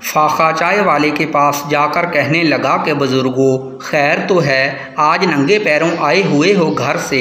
फाखा चाय वाले के पास जाकर कहने लगा कि बुजुर्गों, खैर तो है, आज नंगे पैरों आए हुए हो घर से।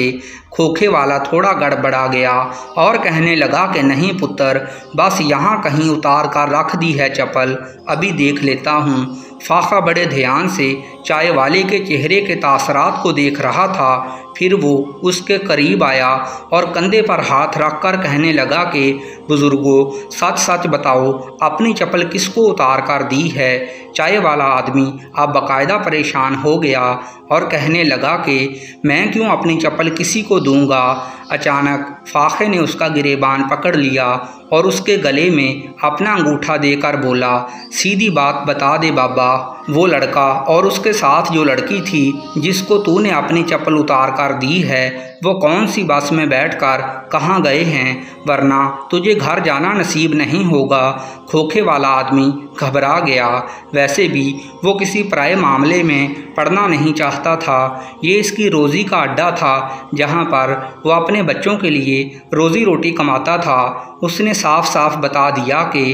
खोखे वाला थोड़ा गड़बड़ा गया और कहने लगा कि नहीं पुत्र, बस यहाँ कहीं उतार कर रख दी है चप्पल, अभी देख लेता हूँ। फाखा बड़े ध्यान से चाय वाले के चेहरे के तासरात को देख रहा था। फिर वो उसके करीब आया और कंधे पर हाथ रखकर कहने लगा कि बुजुर्गों, सच सच बताओ, अपनी चप्पल किसको उतार कर दी है। चाय वाला आदमी अब बाकायदा परेशान हो गया और कहने लगा कि मैं क्यों अपनी चप्पल किसी को दूंगा। अचानक फाखे ने उसका गिरेबान पकड़ लिया और उसके गले में अपना अंगूठा देकर बोला, सीधी बात बता दे बाबा, वो लड़का और उसके साथ जो लड़की थी जिसको तूने अपनी चप्पल उतार कर दी है, वो कौन सी बस में बैठकर कहाँ गए हैं, वरना तुझे घर जाना नसीब नहीं होगा। खोखे वाला आदमी घबरा गया। वैसे भी वो किसी पराये मामले में पड़ना नहीं चाहता था। ये इसकी रोज़ी का अड्डा था जहाँ पर वो अपने बच्चों के लिए रोज़ी रोटी कमाता था। उसने साफ साफ बता दिया कि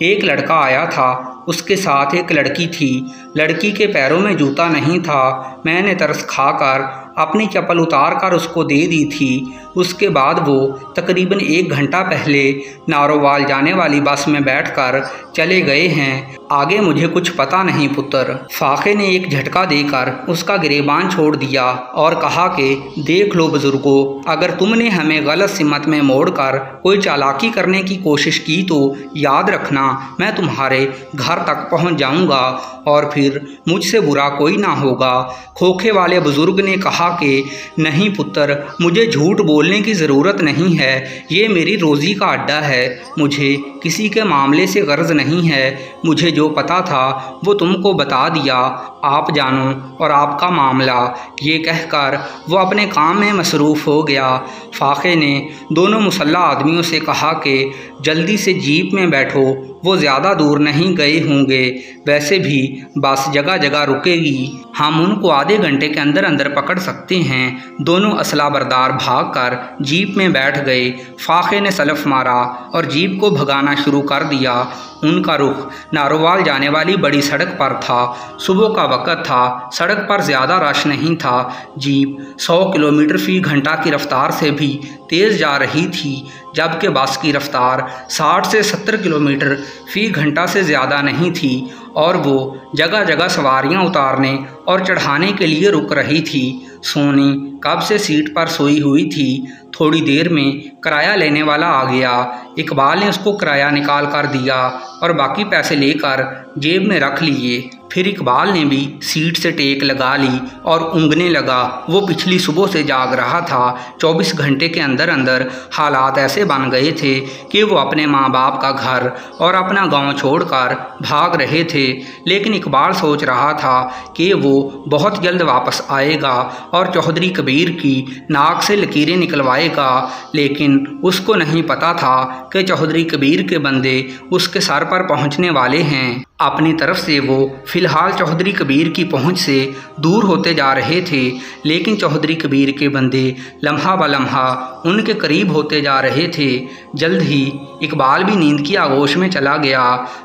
एक लड़का आया था, उसके साथ एक लड़की थी। लड़की के पैरों में जूता नहीं था। मैंने तरस खाकर अपनी चप्पल उतार कर उसको दे दी थी। उसके बाद वो तकरीबन 1 घंटा पहले नारोवाल जाने वाली बस में बैठकर चले गए हैं। आगे मुझे कुछ पता नहीं पुत्र। फाखे ने एक झटका देकर उसका गिरेबान छोड़ दिया और कहा कि देख लो बुजुर्गों, अगर तुमने हमें गलत सिमत में मोड़कर कोई चालाकी करने की कोशिश की तो याद रखना, मैं तुम्हारे घर तक पहुंच जाऊंगा और फिर मुझसे बुरा कोई ना होगा। खोखे वाले बुजुर्ग ने कहा कि नहीं पुत्र, मुझे झूठ बोलने की ज़रूरत नहीं है, ये मेरी रोज़ी का अड्डा है, मुझे किसी के मामले से गर्ज नहीं है। मुझे जो पता था वो तुमको बता दिया, आप जानो और आपका मामला। ये कहकर वो अपने काम में मसरूफ़ हो गया। फाखे ने दोनों मुसल्ला आदमियों से कहा कि जल्दी से जीप में बैठो, वो ज़्यादा दूर नहीं गए होंगे, वैसे भी बस जगह जगह रुकेगी, हम उनको आधे घंटे के अंदर अंदर पकड़ सकते हैं। दोनों असला बरदार भागकर जीप में बैठ गए। फाखे ने सलफ मारा और जीप को भगाना शुरू कर दिया। उनका रुख नारोवाल जाने वाली बड़ी सड़क पर था। सुबह का वक़्त था, सड़क पर ज़्यादा रश नहीं था। जीप 100 किलोमीटर फ़ी घंटा की रफ्तार से भी तेज़ जा रही थी, जबकि बस की रफ्तार 60 से 70 किलोमीटर फ़ी घंटा से ज़्यादा नहीं थी और वो जगह जगह सवारियां उतारने और चढ़ाने के लिए रुक रही थी। सोनी कब से सीट पर सोई हुई थी। थोड़ी देर में किराया लेने वाला आ गया। इकबाल ने उसको किराया निकाल कर दिया और बाकी पैसे लेकर जेब में रख लिए। फिर इकबाल ने भी सीट से टेक लगा ली और ऊँगने लगा। वो पिछली सुबह से जाग रहा था। 24 घंटे के अंदर अंदर हालात ऐसे बन गए थे कि वो अपने माँ बाप का घर और अपना गांव छोड़कर भाग रहे थे। लेकिन इकबाल सोच रहा था कि वो बहुत जल्द वापस आएगा और चौधरी कबीर की नाक से लकीरें निकलवाएगा। लेकिन उसको नहीं पता था कि चौधरी कबीर के बंदे उसके सर पर पहुँचने वाले हैं। अपनी तरफ से वो फ़िलहाल चौधरी कबीर की पहुंच से दूर होते जा रहे थे, लेकिन चौधरी कबीर के बंदे लम्हा ब लम्हा उनके करीब होते जा रहे थे। जल्द ही इकबाल भी नींद की आगोश में चला गया।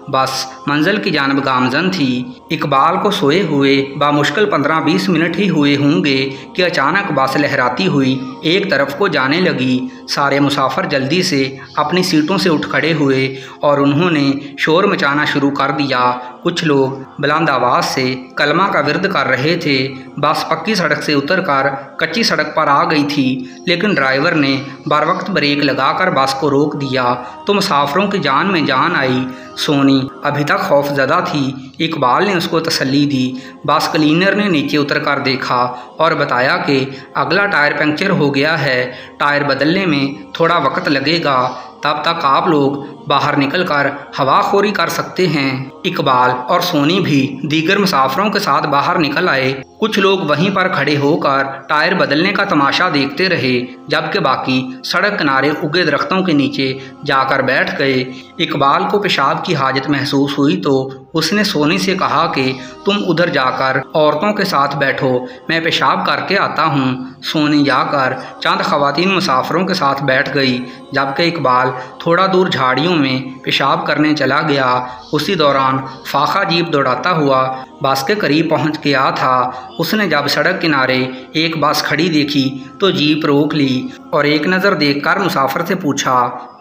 बस मंजिल की जानब गामजन थी। इकबाल को सोए हुए बामुश्किल 15-20 मिनट ही हुए होंगे कि अचानक बस लहराती हुई एक तरफ को जाने लगी। सारे मुसाफिर जल्दी से अपनी सीटों से उठ खड़े हुए और उन्होंने शोर मचाना शुरू कर दिया। कुछ लोग बुलंद आवाज़ से कलमा का विर्द कर रहे थे। बस पक्की सड़क से उतरकर कच्ची सड़क पर आ गई थी, लेकिन ड्राइवर ने बर वक्त ब्रेक लगाकर बस को रोक दिया तो मुसाफिरों की जान में जान आई। सोनी अभी तक खौफजदा थी। इकबाल ने उसको तसल्ली दी। बस क्लीनर ने नीचे उतर कर देखा और बताया कि अगला टायर पंक्चर हो गया है, टायर बदलने में थोड़ा वक्त लगेगा, तब तक आप लोग बाहर निकलकर हवाखोरी कर सकते हैं। इकबाल और सोनी भी दीगर मुसाफिरों के साथ बाहर निकल आए। कुछ लोग वहीं पर खड़े होकर टायर बदलने का तमाशा देखते रहे, जबकि बाकी सड़क किनारे उगे दरख्तों के नीचे जाकर बैठ गए। इकबाल को पेशाब की हाजत महसूस हुई तो उसने सोनी से कहा कि तुम उधर जाकर औरतों के साथ बैठो, मैं पेशाब करके आता हूँ। सोनी जाकर चंद ख़वातीन मुसाफिरों के साथ बैठ गई, जबकि इकबाल थोड़ा दूर झाड़ियों में पेशाब करने चला गया। उसी दौरान फाखा जीप दौड़ाता हुआ बस के करीब पहुंच गया था। उसने जब सड़क किनारे एक बस खड़ी देखी तो जीप रोक ली और एक नज़र देखकर मुसाफिर से पूछा,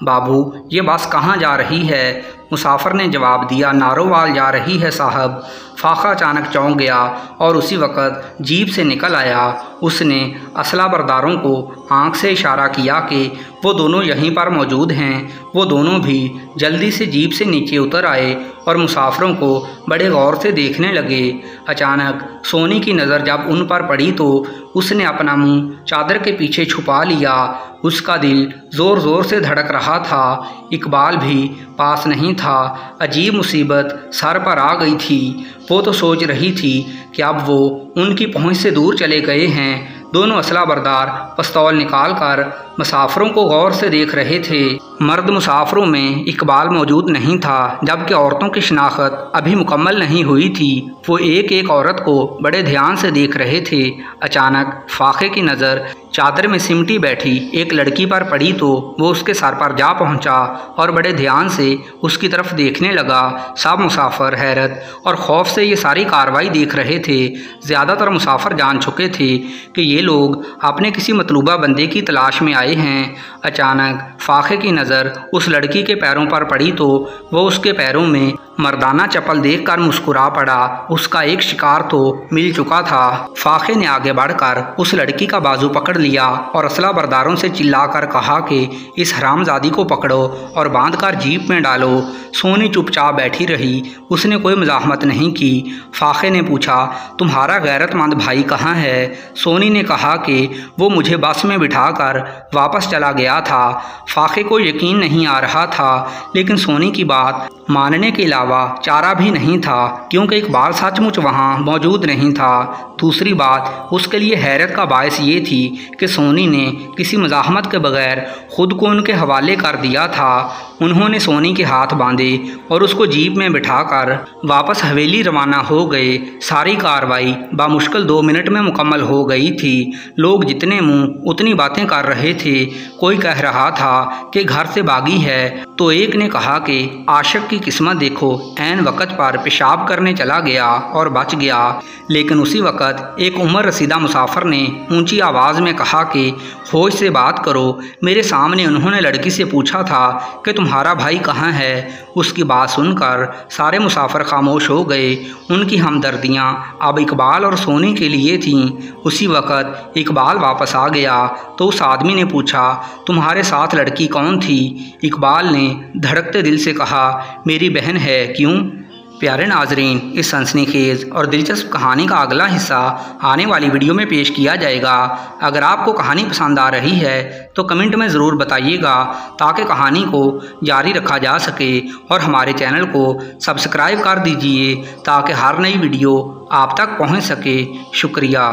बाबू ये बस कहाँ जा रही है? मुसाफिर ने जवाब दिया, नारोवाल जा रही है साहब। फाखा अचानक चौंक गया और उसी वक़्त जीप से निकल आया। उसने असला बरदारों को आंख से इशारा किया कि वो दोनों यहीं पर मौजूद हैं। वो दोनों भी जल्दी से जीप से नीचे उतर आए और मुसाफिरों को बड़े गौर से देखने लगे। अचानक सोनी की नज़र जब उन पर पड़ी तो उसने अपना मुंह चादर के पीछे छुपा लिया। उसका दिल ज़ोर ज़ोर से धड़क रहा था। इकबाल भी पास नहीं था। अजीब मुसीबत सर पर आ गई थी। वो तो सोच रही थी कि अब वो उनकी पहुंच से दूर चले गए हैं। दोनों असला बरदार पिस्तौल निकाल कर मुसाफिरों को गौर से देख रहे थे। मर्द मुसाफिरों में इकबाल मौजूद नहीं था, जबकि औरतों की शिनाख्त अभी मुकम्मल नहीं हुई थी। वो एक एक औरत को बड़े ध्यान से देख रहे थे। अचानक फाखे की नज़र चादर में सिमटी बैठी एक लड़की पर पड़ी तो वो उसके सर पर जा पहुंचा और बड़े ध्यान से उसकी तरफ देखने लगा। सब मुसाफिर हैरत और खौफ से ये सारी कार्रवाई देख रहे थे। ज़्यादातर मुसाफिर जान चुके थे कि ये लोग अपने किसी मतलूबा बंदे की तलाश में आए हैं। अचानक फाखे की नज़र उस लड़की के पैरों पर पड़ी तो वो उसके पैरों में मर्दाना चप्पल देखकर मुस्कुरा पड़ा। उसका एक शिकार तो मिल चुका था। फाखे ने आगे बढ़कर उस लड़की का बाजू पकड़ लिया और असला बरदारों से चिल्लाकर कहा कि इस हरामजादी को पकड़ो और बांधकर जीप में डालो। सोनी चुपचाप बैठी रही। उसने कोई मुज़ाहमत नहीं की। फाखे ने पूछा, तुम्हारा गैरतमंद भाई कहाँ है? सोनी ने कहा कि वो मुझे बस में बिठाकर वापस चला गया था। फाखे को यकीन नहीं आ रहा था, लेकिन सोनी की बात मानने के अलावा चारा भी नहीं था, क्योंकि इकबाल सचमुच वहाँ मौजूद नहीं था। दूसरी बात उसके लिए हैरत का बायस ये थी कि सोनी ने किसी मुज़ाहमत के बगैर खुद को उनके हवाले कर दिया था। उन्होंने सोनी के हाथ बांधे और उसको जीप में बिठाकर वापस हवेली रवाना हो गए। सारी कार्रवाई बामुश्किल 2 मिनट में मुकम्मल हो गई थी। लोग जितने मुंह उतनी बातें कर रहे थे। कोई कह रहा था कि घर से भागी है, तो एक ने कहा कि आशिक की किस्मत देखो, ऐन वक़्त पर पेशाब करने चला गया और बच गया। लेकिन उसी वक़्त एक उम्र रसीदा मुसाफिर ने ऊंची आवाज़ में कहा कि होश से बात करो। मेरे सामने उन्होंने लड़की से पूछा था कि तुम्हारा भाई कहाँ है। उसकी बात सुनकर सारे मुसाफिर खामोश हो गए। उनकी हमदर्दियाँ अब इकबाल और सोनी के लिए थीं। उसी वक़्त इकबाल वापस आ गया तो उस आदमी ने पूछा, तुम्हारे साथ लड़की कौन थी? इकबाल ने धड़कते दिल से कहा, मेरी बहन है। क्यों? प्यारे नाजरीन, इस सनसनीखेज़ और दिलचस्प कहानी का अगला हिस्सा आने वाली वीडियो में पेश किया जाएगा। अगर आपको कहानी पसंद आ रही है तो कमेंट में ज़रूर बताइएगा, ताकि कहानी को जारी रखा जा सके। और हमारे चैनल को सब्सक्राइब कर दीजिए ताकि हर नई वीडियो आप तक पहुंच सके। शुक्रिया।